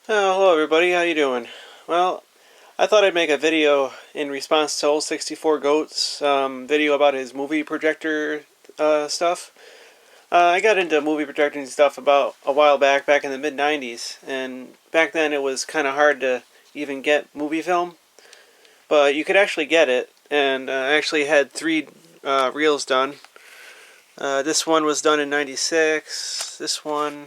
Hello everybody, how you doing? Well, I thought I'd make a video in response to old 64 Goat's video about his movie projector stuff. I got into movie projecting stuff about a while back in the mid 90s, and back then it was kind of hard to even get movie film, but you could actually get it, and I actually had three reels done. This one was done in 96, this one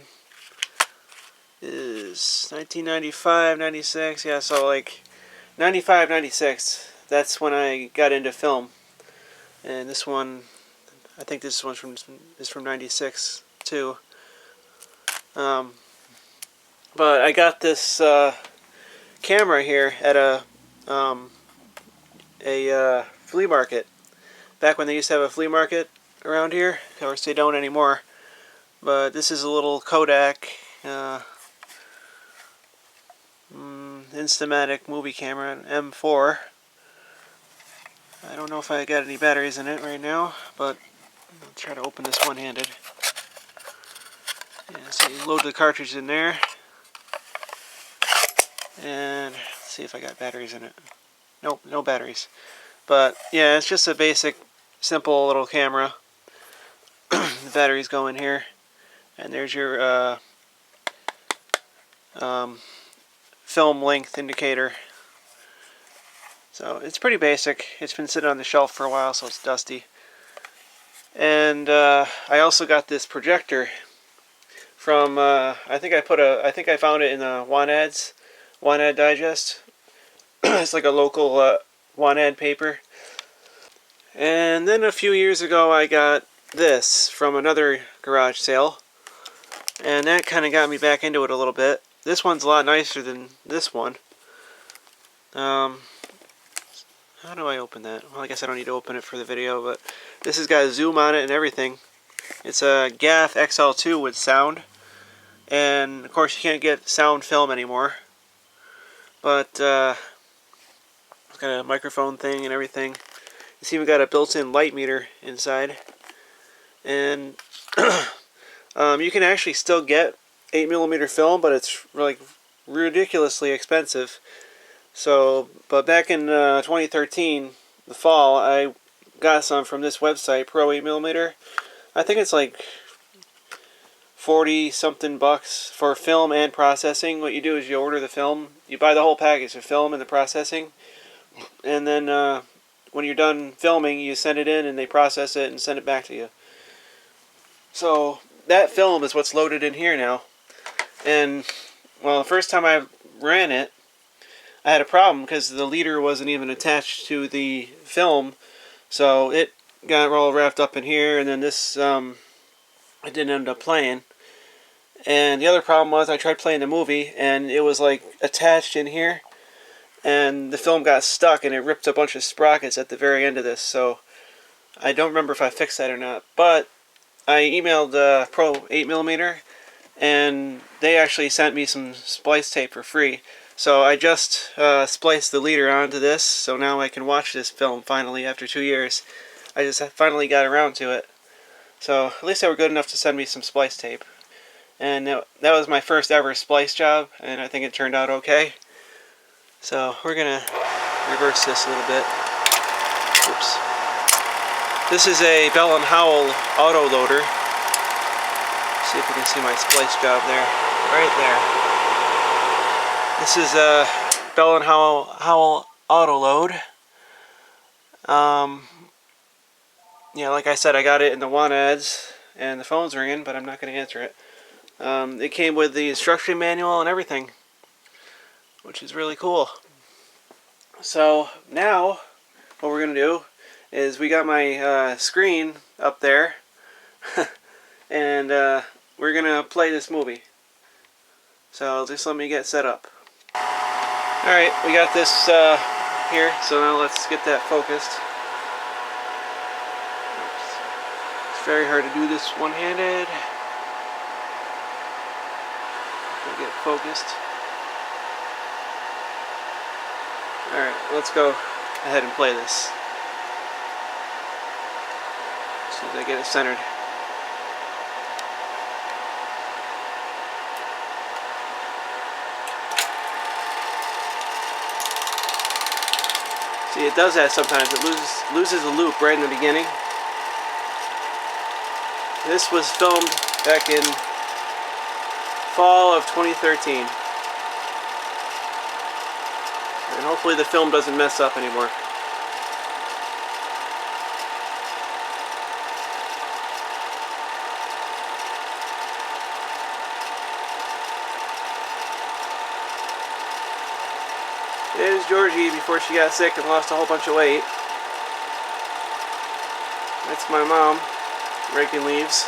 is 1995, 96, yeah, so like 95, 96, that's when I got into film. And this one, I think this one's from 96 too. Um, but I got this camera here at um, a flea market. Back when they used to have a flea market around here. Of course, they don't anymore. But this is a little Kodak Instamatic movie camera, an M4. I don't know if I got any batteries in it right now, but I'll try to open this one-handed. Yeah, so you load the cartridge in there, and let's see if I got batteries in it. Nope, no batteries. But yeah, it's just a basic, simple little camera. The batteries go in here, and there's your film length indicator. So it's pretty basic. It's been sitting on the shelf for a while, so it's dusty. And I also got this projector from I think I found it in the Want Digest. It's like a local Want paper. And then a few years ago I got this from another garage sale, and that kind of got me back into it a little bit. This one's a lot nicer than this one. How do I open that? Well, I guess I don't need to open it for the video, but this has got a zoom on it and everything. It's a GAF XL2 with sound, and of course you can't get sound film anymore. But it's got a microphone thing and everything. It's even got a built-in light meter inside, and you can actually still get 8mm film, but it's like ridiculously expensive. So, but back in 2013, the fall, I got some from this website, Pro 8mm. I think it's like 40 something bucks for film and processing. What you do is you order the film, you buy the whole package of film and the processing, and then when you're done filming, you send it in and they process it and send it back to you. So that film is what's loaded in here now. And well, the first time I ran it, I had a problem because the leader wasn't even attached to the film, so it got all wrapped up in here, and then this I didn't end up playing. And the other problem was I tried playing the movie, and it was like attached in here, and the film got stuck, and it ripped a bunch of sprockets at the very end of this. So I don't remember if I fixed that or not, but I emailed Pro 8mm, and they actually sent me some splice tape for free. So I just spliced the leader onto this, so now I can watch this film finally after 2 years. I just finally got around to it. So at least they were good enough to send me some splice tape. And that was my first ever splice job, and I think it turned out okay. So we're going to reverse this a little bit. Oops. This is a Bell & Howell auto loader. See if you can see my splice job there. Right there. This is a Bell & Howell auto load. Yeah, like I said, I got it in the Want ads, and the phone's ringing, but I'm not going to answer it. It came with the instruction manual and everything, which is really cool. So now, what we're going to do is we got my screen up there, and we're going to play this movie. So just let me get set up. Alright, we got this here, so now let's get that focused. Oops. It's very hard to do this one-handed. Get it focused. Alright, let's go ahead and play this. As soon as I get it centered. See, it does that sometimes. It loses a loop right in the beginning. This was filmed back in fall of 2013. And hopefully the film doesn't mess up anymore. There's Georgie before she got sick and lost a whole bunch of weight. That's my mom raking leaves.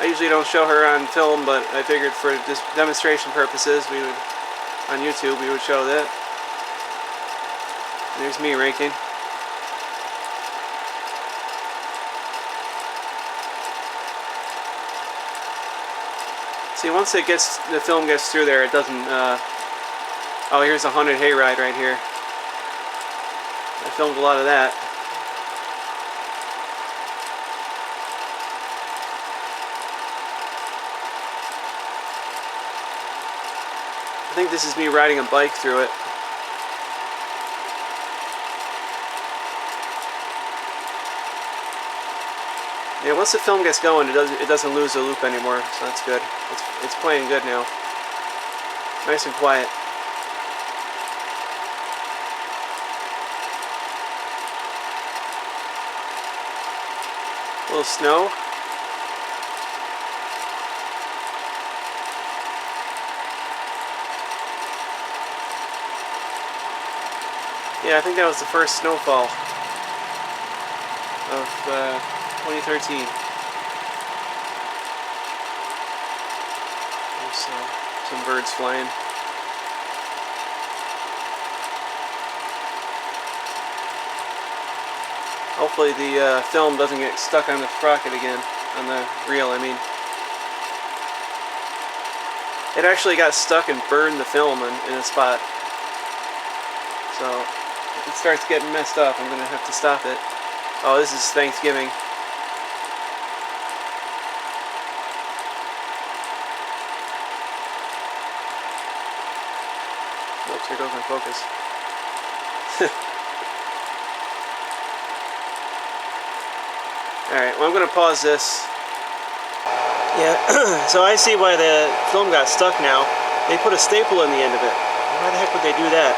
I usually don't show her on film, but I figured for just demonstration purposes, on YouTube, we would show that. And there's me raking. See, once the film gets through there, it doesn't. Oh, here's a haunted hayride right here. I filmed a lot of that. I think this is me riding a bike through it. Yeah, once the film gets going, it doesn't lose the loop anymore, so that's good. It's playing good now. Nice and quiet. A little snow. Yeah, I think that was the first snowfall of 2013. There's some birds flying. Hopefully the film doesn't get stuck on the sprocket again, on the reel, I mean. It actually got stuck and burned the film in a spot. So, if it starts getting messed up, I'm going to have to stop it. Oh, this is Thanksgiving. Oops, here goes my focus. Alright, well I'm going to pause this. Yeah, so I see why the film got stuck now. They put a staple in the end of it. Why the heck would they do that?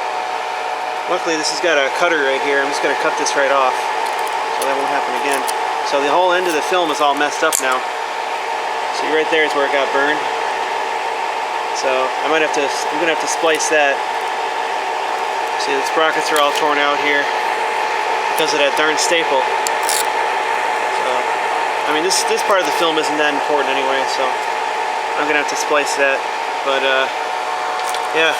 Luckily this has got a cutter right here. I'm just going to cut this right off so that won't happen again. So the whole end of the film is all messed up now. See, right there is where it got burned. So I'm going to have to splice that. See, the sprockets are all torn out here because of that darn staple. I mean, this part of the film isn't that important anyway, so I'm gonna have to splice that. But yeah.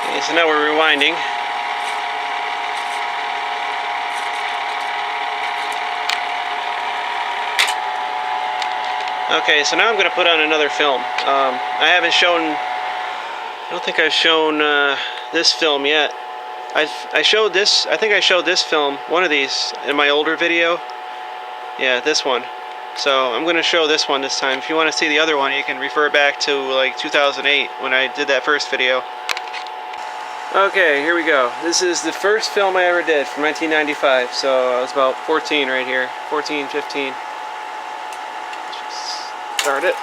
Okay, so now we're rewinding. Okay, so now I'm gonna put on another film. I haven't shown. I don't think I've shown this film yet. I showed this, I think I showed this film, one of these, in my older video. Yeah, this one. So I'm going to show this one this time. If you want to see the other one, you can refer back to like 2008 when I did that first video. Okay, here we go. This is the first film I ever did from 1995. So I was about 14 right here. 14, 15. Let's just start it.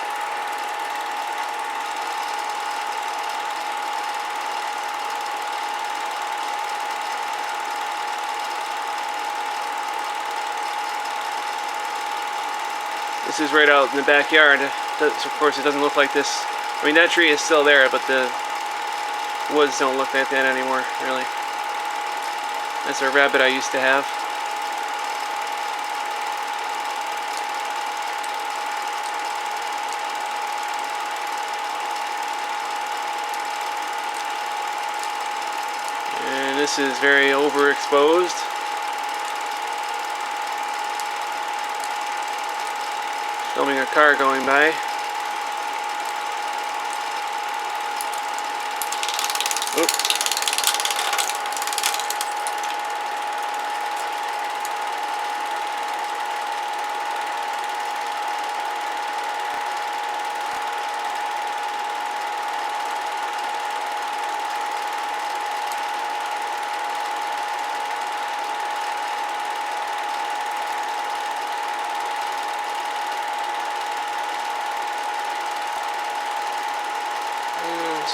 This is right out in the backyard. Of course, it doesn't look like this. I mean, that tree is still there, but the woods don't look like that anymore, really. That's a rabbit I used to have. And this is very overexposed. Filming a car going by. Oop.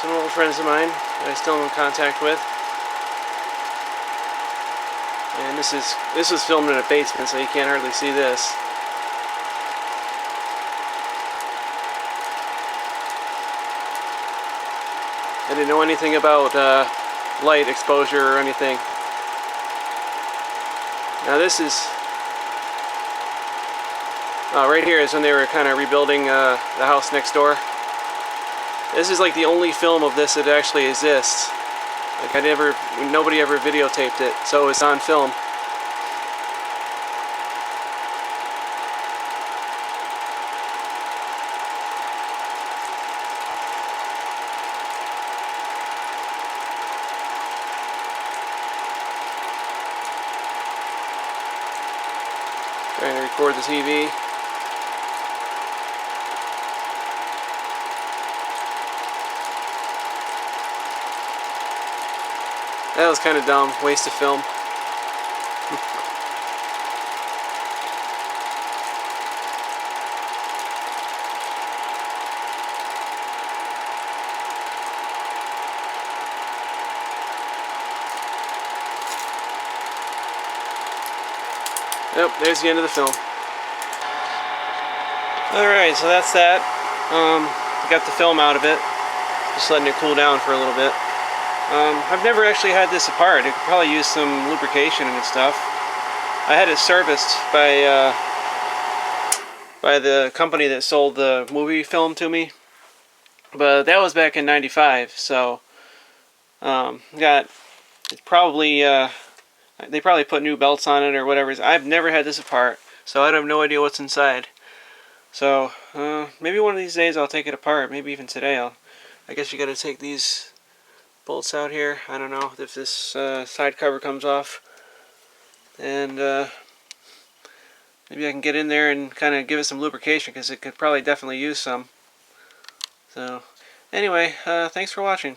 some old friends of mine that I still am in contact with. And this was filmed in a basement, so you can't hardly see this. I didn't know anything about light exposure or anything. Now this is right here is when they were kind of rebuilding the house next door. This is like the only film of this that actually exists. Like nobody ever videotaped it, so it's on film. Trying to record the TV. That was kind of dumb. Waste of film. Yep, there's the end of the film. Alright, so that's that. Got the film out of it. Just letting it cool down for a little bit. I've never actually had this apart. It could probably use some lubrication and stuff. I had it serviced by the company that sold the movie film to me. But that was back in '95, so it's probably they probably put new belts on it or whatever. I've never had this apart, so I have no idea what's inside. So maybe one of these days I'll take it apart. Maybe even today. I guess you got to take these bolts out here. I don't know if this side cover comes off, and maybe I can get in there and kind of give it some lubrication, because it could probably definitely use some. So anyway, thanks for watching.